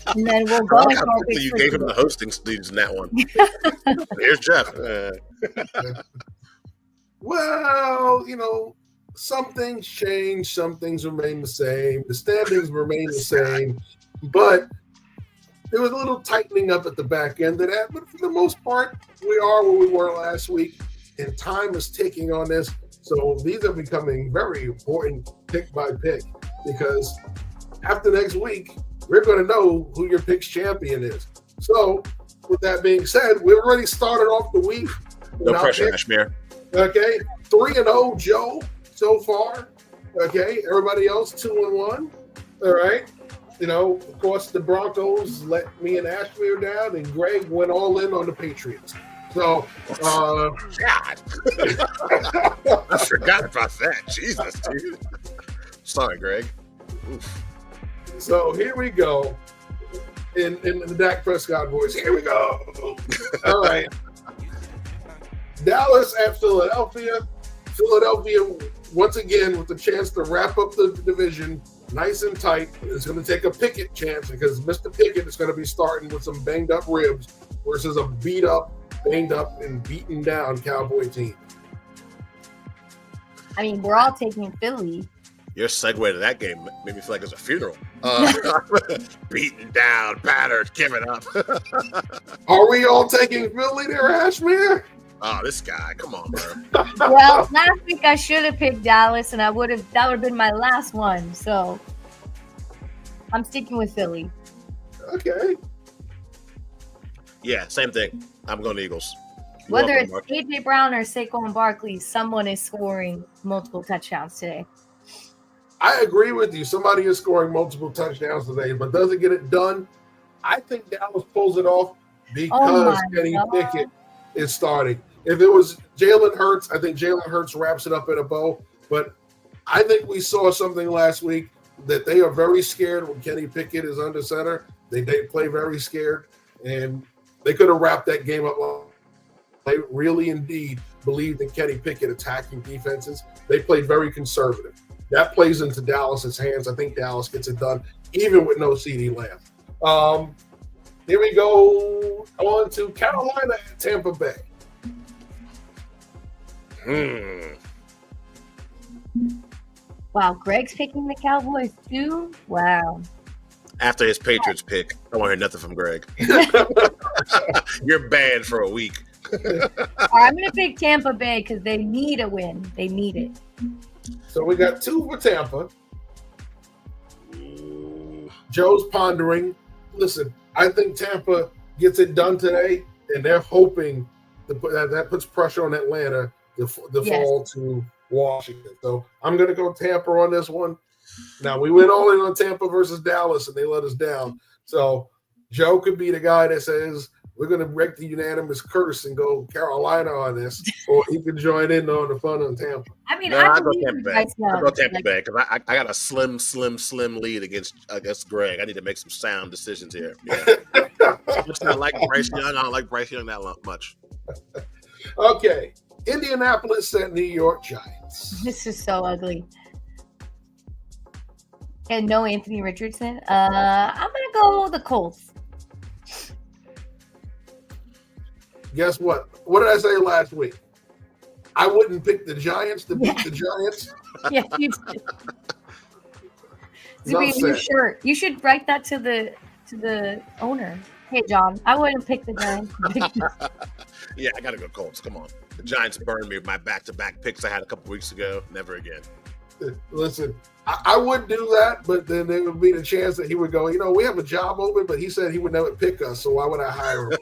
And then we'll go into our picks. You gave him the hosting duties in that one. Here's Jeff. Well, some things change, some things remain the same. The standings remain the same, but there was a little tightening up at the back end of that. But for the most part, we are where we were last week, and time is ticking on this. So these are becoming very important pick by pick, because after next week, we're going to know who your pick's champion is. So with that being said, we already started off the week. No pressure, Ashmere. Okay, 3-0 Joe so far. Okay, everybody else 2-1. All right. Of course, the Broncos let me and Ashmere down, and Greg went all in on the Patriots. So, God, I forgot about that. Jesus, dude. Sorry, Greg. Oof. So here we go. In the Dak Prescott voice. Here we go. All right. Dallas at Philadelphia. Philadelphia, once again, with the chance to wrap up the division nice and tight. It's going to take a Pickett chance because Mr. Pickett is going to be starting with some banged up ribs versus a beat up, banged up, and beaten down Cowboy team. I mean, we're all taking Philly. Your segue to that game made me feel like it was a funeral. Beaten down, battered, giving up. Are we all taking Philly there, Ashmere? Oh, this guy. Come on, bro. Well, last week I should have picked Dallas, and that would have been my last one. So I'm sticking with Philly. Okay. Yeah, same thing. I'm going to Eagles. Whether it's A.J. Brown or Saquon Barkley, someone is scoring multiple touchdowns today. I agree with you. Somebody is scoring multiple touchdowns today, but doesn't get it done. I think Dallas pulls it off because Kenny Pickett is starting. If it was Jalen Hurts, I think Jalen Hurts wraps it up in a bow. But I think we saw something last week that they are very scared when Kenny Pickett is under center. They play very scared, and they could have wrapped that game up. They really indeed believed in Kenny Pickett attacking defenses. They played very conservative. That plays into Dallas's hands. I think Dallas gets it done, even with no CeeDee Lamb. Here we go on to Carolina and Tampa Bay. Wow, Greg's picking the Cowboys too? Wow. After his Patriots pick, I don't want to hear nothing from Greg. You're banned for a week. All right, I'm going to pick Tampa Bay because they need a win. They need it. So we got 2 for Tampa. Joe's pondering. Listen, I think Tampa gets it done today, and they're hoping that puts pressure on Atlanta to fall to Washington. So I'm going to go Tampa on this one. Now, we went all in on Tampa versus Dallas, and they let us down. So Joe could be the guy that says, we're going to break the unanimous curse and go Carolina on this, or he can join in on the fun on Tampa. I mean, I'll go Tampa Bay. I'll go Tampa Bay because I got a slim lead against Greg. I need to make some sound decisions here. Yeah. I like Bryce Young. I don't like Bryce Young that much. Okay. Indianapolis and New York Giants. This is so ugly. And no Anthony Richardson. I'm going to go the Colts. Guess what? What did I say last week? I wouldn't pick the Giants to beat the Giants. Yeah, you did. It's be a new shirt. You should write that to the owner. Hey, John, I wouldn't pick the Giants. Yeah, I got to go Colts. Come on. The Giants burned me with my back-to-back picks I had a couple weeks ago. Never again. Listen, I would do that, but then there would be the chance that he would go, we have a job open, but he said he would never pick us, so why would I hire him?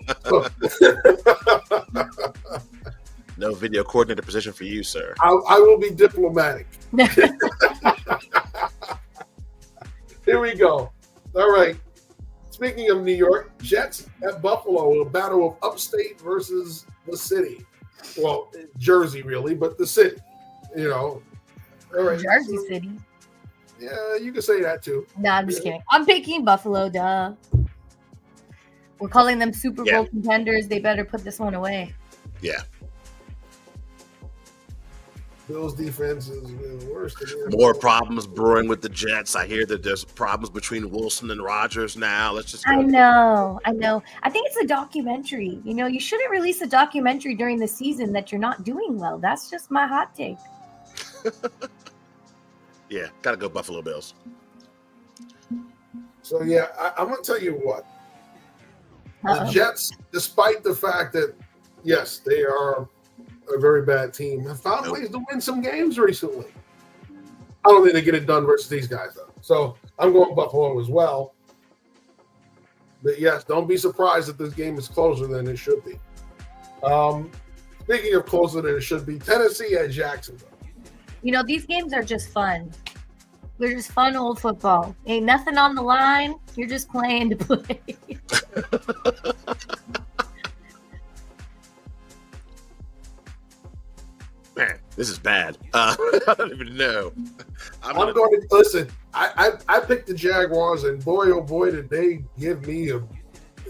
No video coordinator position for you, sir. I will be diplomatic. Here we go. All right. Speaking of New York, Jets at Buffalo, a battle of upstate versus the city. Well, Jersey, really, but the city, All right. Jersey City. Yeah, you can say that too. No, I'm just kidding. I'm picking Buffalo, duh. We're calling them Super Bowl contenders. They better put this one away. Yeah. Bills defense is worse than more problems brewing with the Jets. I hear that there's problems between Wilson and Rodgers now. Let's just go. I know. I think it's a documentary. You shouldn't release a documentary during the season that you're not doing well. That's just my hot take. Yeah, gotta go Buffalo Bills. So yeah, I'm gonna tell you what. The Jets, despite the fact that yes, they are a very bad team, have found ways to win some games recently. I don't think they get it done versus these guys though. So I'm going Buffalo as well. But yes, don't be surprised if this game is closer than it should be. Speaking of closer than it should be, Tennessee at Jacksonville. These games are just fun. They're just fun old football. Ain't nothing on the line. You're just playing to play. Man, this is bad. I don't even know. I'm going to listen. I picked the Jaguars, and boy, oh boy, did they give me a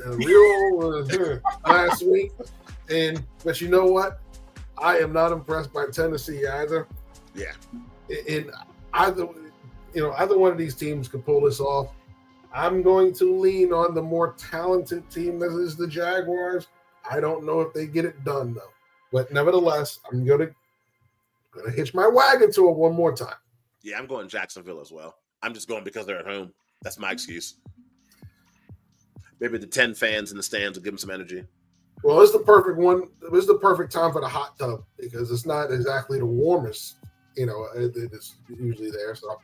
real last week. But you know what? I am not impressed by Tennessee either. Yeah. And either one of these teams could pull this off. I'm going to lean on the more talented team that is the Jaguars. I don't know if they get it done though. But nevertheless, I'm gonna hitch my wagon to it one more time. Yeah, I'm going Jacksonville as well. I'm just going because they're at home. That's my excuse. Maybe the 10 fans in the stands will give them some energy. Well, it's the perfect one. It's the perfect time for the hot tub because it's not exactly the warmest. It's usually there. So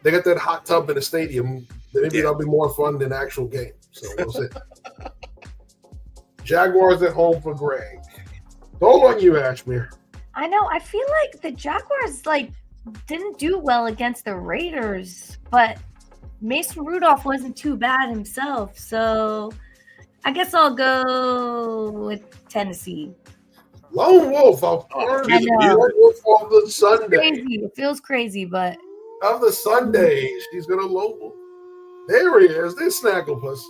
they got that hot tub in the stadium. Maybe that'll be more fun than the actual game. So we'll see. Jaguars at home for Greg. Hold on you, Ashmere. I know. I feel like the Jaguars didn't do well against the Raiders, but Mason Rudolph wasn't too bad himself. So I guess I'll go with Tennessee. Lone Wolf. Lone Wolf of the Sunday. It feels crazy, but of the Sundays, she's gonna lone wolf. There he is. There's Snagglepuss.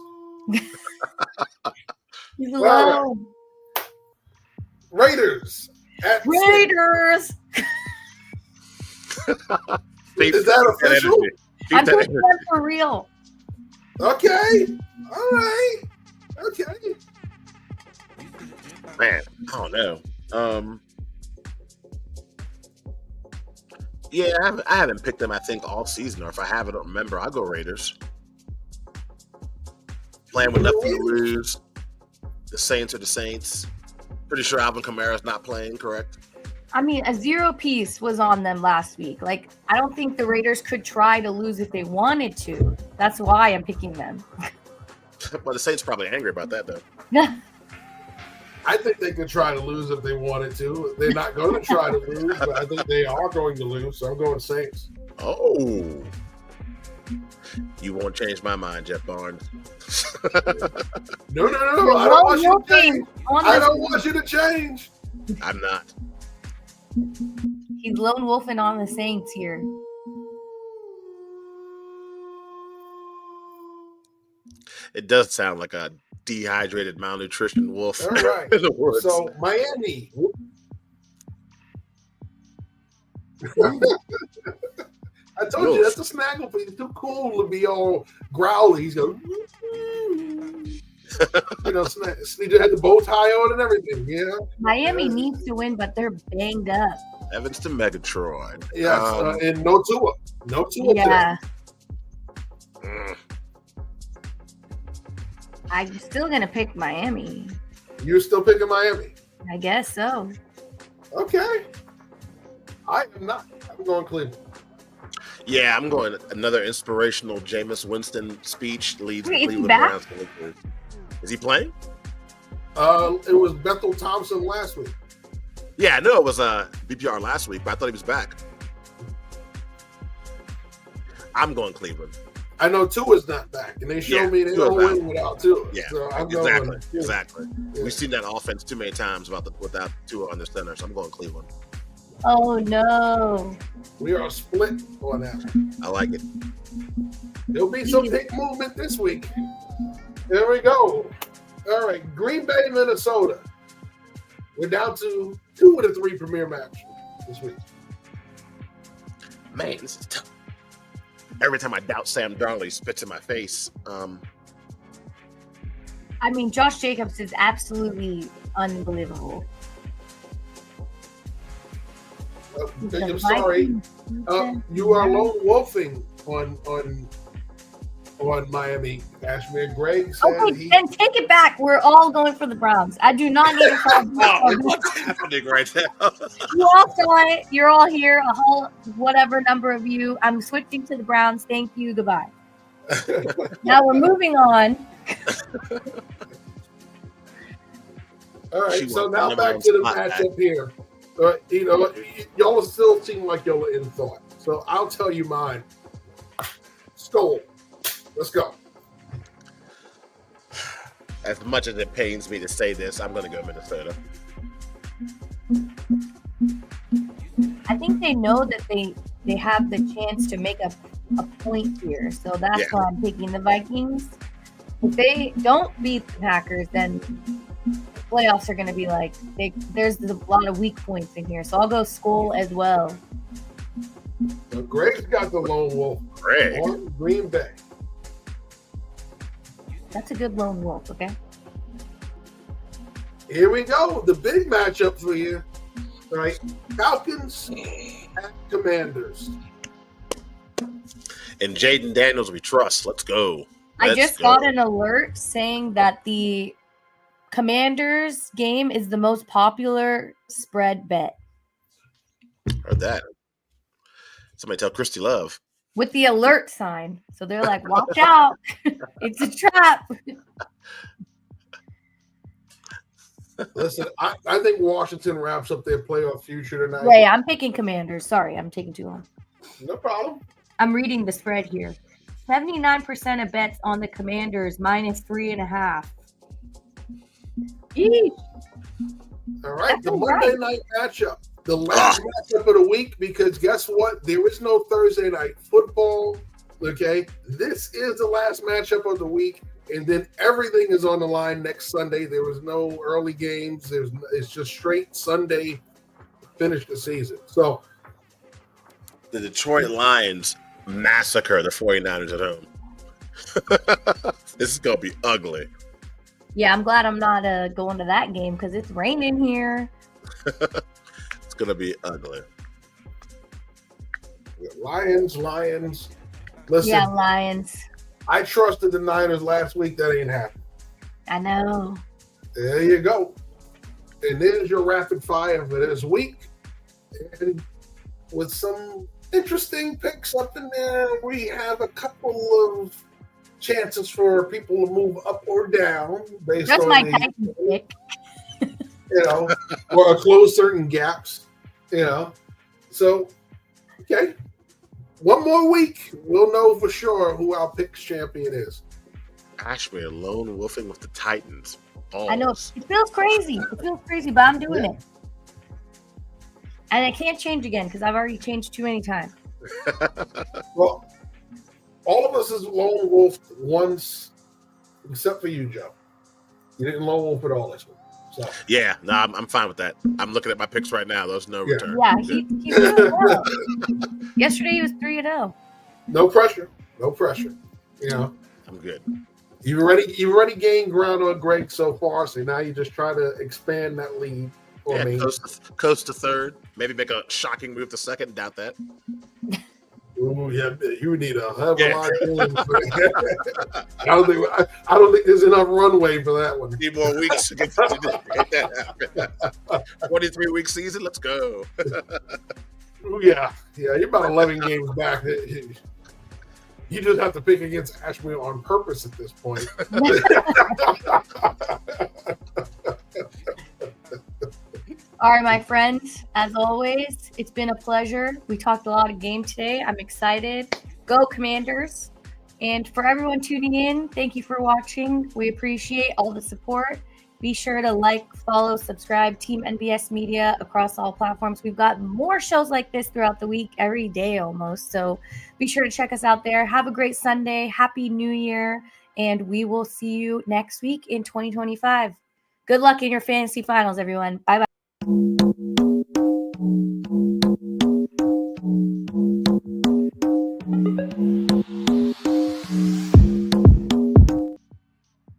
He's alone. Raiders. Raiders. Is that official? I'm putting that for real. Okay. All right. Okay. Man, I don't know. Yeah, I haven't picked them, I think, all season, or if I have, I don't remember. I'll go Raiders. Playing with nothing to lose. The Saints are the Saints. Pretty sure Alvin Kamara's not playing, correct? I mean, a 0 piece was on them last week. I don't think the Raiders could try to lose if they wanted to. That's why I'm picking them. Well, the Saints are probably angry about that, though. I think they could try to lose if they wanted to. They're not going to try to lose, but I think they are going to lose, so I'm going Saints. Oh. You won't change my mind, Jeff Barnes. No. I don't want you to change. I don't want you to change. I'm not. He's lone wolfing on the Saints here. It does sound like a dehydrated, malnutrition wolf. All right. In the woods. So Miami. I told you that's a snaggle. He's too cool to be all growly. He's going. He had the bow tie on and everything. Yeah. Miami needs to win, but they're banged up. Evanston Megatron. Yes, and no Tua. No Tua. Yeah. I'm still gonna pick Miami. You're still picking Miami? I guess so. Okay. I am not. I'm going Cleveland. Yeah, I'm going another inspirational Jameis Winston speech leads the Cleveland Browns. Is he playing? It was Bethel Thompson last week. Yeah, I know it was BPR last week, but I thought he was back. I'm going Cleveland. I know Tua's not back, and they showed me they don't win without Tua. Yeah, so I'm exactly. Yeah. We've seen that offense too many times without Tua on the center, so I'm going Cleveland. Oh, no. We are split on that. I like it. There'll be some big movement this week. There we go. All right, Green Bay, Minnesota. We're down to 2 of the 3 premier matches this week. Man, this is tough. Every time I doubt Sam Darnold, he spits in my face. I mean, Josh Jacobs is absolutely unbelievable. I'm sorry. You are lone wolfing on Miami, Ashmere. Greg said then take it back. We're all going for the Browns. I do not need to call what's happening right now? You all saw it. You're all here. A whole whatever number of you. I'm switching to the Browns. Thank you. Goodbye. Now we're moving on. All right, so now back to the matchup here. Y'all still seem like y'all are in thought. So I'll tell you mine. Skull. Let's go. As much as it pains me to say this, I'm going to go Minnesota. I think they know that they have the chance to make a point here. So that's why I'm picking the Vikings. If they don't beat the Packers, then playoffs are going to be like, there's a lot of weak points in here. So I'll go Skull as well. So Greg's got the lone wolf. Greg. On Green Bay. That's a good lone wolf, okay? Here we go. The big matchup for you. All right. Falcons and Commanders. And Jaden Daniels, we trust. Let's go. I just got an alert saying that the Commanders game is the most popular spread bet. Heard that. Somebody tell Christy Love. With the alert sign. So they're like, watch out. It's a trap. Listen, I think Washington wraps up their playoff future tonight. Wait, I'm picking Commanders. Sorry, I'm taking too long. No problem. I'm reading the spread here. 79% of bets on the Commanders, -3.5. Eesh. All right, the Monday night matchup. The last matchup of the week, because guess what? There is no Thursday night football. Okay, this is the last matchup of the week, and then everything is on the line next Sunday. There was no early games. It's just straight Sunday. Finish the season. So the Detroit Lions massacre the 49ers at home. This is gonna be ugly. Yeah, I'm glad I'm not going to that game because it's raining here. It's gonna be ugly. Lions. Listen, yeah, Lions. I trusted the Niners last week. That ain't happening. I know. There you go. And there's your rapid fire for this week. And with some interesting picks up in there, we have a couple of chances for people to move up or down based That's on my Titans pick. Or close certain gaps, So, okay. One more week, we'll know for sure who our picks champion is. Ashmere lone wolfing with the Titans. Balls. I know. It feels crazy. But I'm doing it. And I can't change again because I've already changed too many times. Well, all of us is lone wolfed once, except for you, Joe. You didn't lone wolf at all this week. So. Yeah, no, I'm fine with that. I'm looking at my picks right now. There's no return. Yeah, he's doing well. Yesterday he was 3-0. No pressure. I'm good. You've already gained ground on Greg so far, so now you just try to expand that lead for me. Coast to third. Maybe make a shocking move to second. Doubt that. Ooh, yeah, you need a hell of a lot of games. I don't think there's enough runway for that one. Need more weeks to get that happen. 23-week season. Let's go. Ooh, yeah. You're about 11 games back. You just have to pick against Ashmere on purpose at this point. All right, my friends, as always, it's been a pleasure. We talked a lot of game today. I'm excited. Go Commanders. And for everyone tuning in, thank you for watching. We appreciate all the support. Be sure to like, follow, subscribe, Team NBS Media across all platforms. We've got more shows like this throughout the week, every day almost. So be sure to check us out there. Have a great Sunday. Happy New Year. And we will see you next week in 2025. Good luck in your fantasy finals, everyone. Bye-bye.